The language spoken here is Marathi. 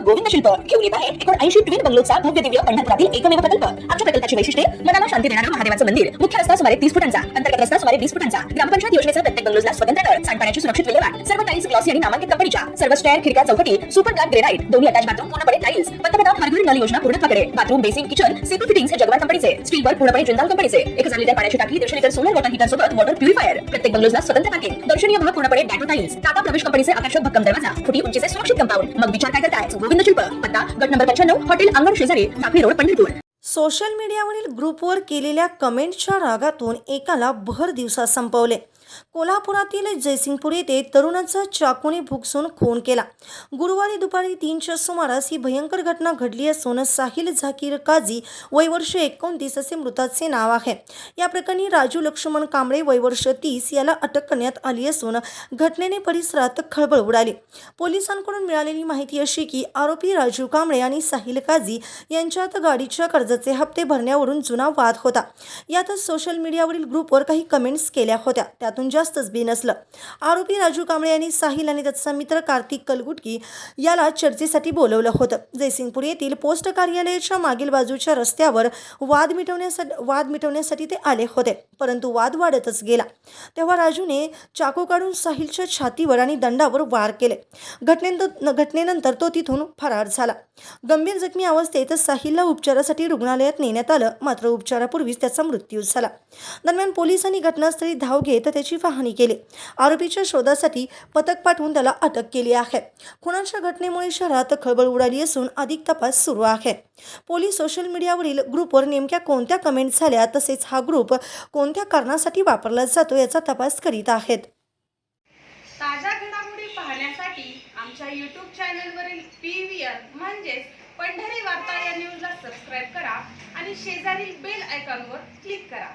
गोविंद शिल्प घेऊन येत आहे 80 ट्विन बंगलोचा भव्य दिव्य पंढरपुरातील एकमेव प्रकल्प। आमच्या प्रकल्पाची वैशिष्ट्ये मनाला शांती देणारं महादेवाचं मंदिर, मुख्य रस्ता सुमारे 30 फुटांचा, अंतर्गत रस्ता सुमारे 20 फुटांचा, ग्रामपंचायत योजनेचा प्रत्येक बंगलोजला स्वतंत्र नळ, सांडपाण्याची सुरक्षित विल्हेवाट, सर्व टाइल्स ग्लॉसी आणि नामांकित कंपनीच्या, सर्व स्टेअर, खिडक्या, चौकटी सुपर ग्लास ग्रेनाइट, दोन्ही अटॅच बाथरूम पूर्णपणे टाइल्स, पंतप्रधान हर घर नल योजना पूर्णत्वाकडे, bathroom, basin, kitchen, CP fittings हे जगवार कंपनीचे, स्टील वर्क पूर्णपणे जिंदाल कंपनीचे, 1000 लिटर पाण्याची टाकी, 150 लिटर सोलर वॉटर हीटर सोबत वॉटर प्युरिफायर, प्रत्येक बंगलोजला स्वतंत्र पार्किंग, दर्शनीय भाग पूर्णपणे डॅटो टाइल्स, टाटा प्रवेश कंपनीचे आकर्षक भक्कम दरवाजा, फुटी उंचीचे सुरक्षित कंपाऊंड। मग विचार काय करताय? गोविंद शिल्प, पत्ता गट नंबर 95, हॉटेल अंगण शेजारी, साखळी रोड, पंढरपूर। सोशल मीडियावरील ग्रुपवर केलेल्या कमेंटच्या रागातून एकाला भर दिवसा संपवले। कोल्हापुरातील जयसिंगपूर येथे तरुणाचा चाकूने भुकसून खून केला। गुरुवारी दुपारी 3च्या सुमारास ही भयंकर घटना घडली असून साहिल झाकीर काझी वय वर्ष 29 असे मृताचे नाव आहे। या प्रकरणी राजू लक्ष्मण कांबळे वय वर्ष 30 याला अटक करण्यात आली असून घटनेने परिसरात खळबळ उडाली। पोलिसांकडून मिळालेली माहिती अशी की आरोपी राजू कांबळे आणि साहिल काझी यांच्यात गाडीच्या कर्जाचे हप्ते भरण्यावरून जुना वाद होता। यातच सोशल मीडियावरील ग्रुपवर काही कमेंट्स केल्या होत्या, त्यातून जास्तच बी नसलं। आरोपी राजू कांबळे यांनी साहिल आणि त्याचा मित्र कार्तिक कलगुटकी याला चर्चेसाठी बोलवलं होतं। जयसिंगपूर येथील पोस्ट कार्यालयाच्या मागील बाजूच्या रस्त्यावर वाद मिटवण्यासाठी ते आले होते, परंतु वाद वाढतच गेला। तेव्हा राजूने चाकू काढून साहिलच्या छातीवर आणि दंडावर वार केले। घटनेनंतर तो तिथून फरार झाला। गंभीर जखमी अवस्थेत साहिलला उपचारासाठी रुग्णालयात नेण्यात आलं, मात्र उपचारापूर्वीच त्याचा मृत्यू झाला। दरम्यान पोलिसांनी घटनास्थळी धाव घेत त्याची पाहणी केली। आरोपीच्या शोधासाठी पथक पाठवून त्याला अटक केली आहे। खुनाच्या घटनेमुळे शहरात खळबळ उडाली असून अधिक तपास सुरू आहे। पोलीस सोशल मीडियावरील ग्रुपवर नेमक्या कोणत्या कमेंट झाल्या, तसेच हा ग्रुप कोणत्या कारणासाठी वापरला जातो याचा तपास करीत आहेत। ताज्या घडामोडी पाहण्यासाठी आमच्या YouTube चॅनलवरील PVR म्हणजेच पंढरी वार्ता या न्यूजला सबस्क्राइब करा आणि शेजारील बेल आयकॉनवर क्लिक करा।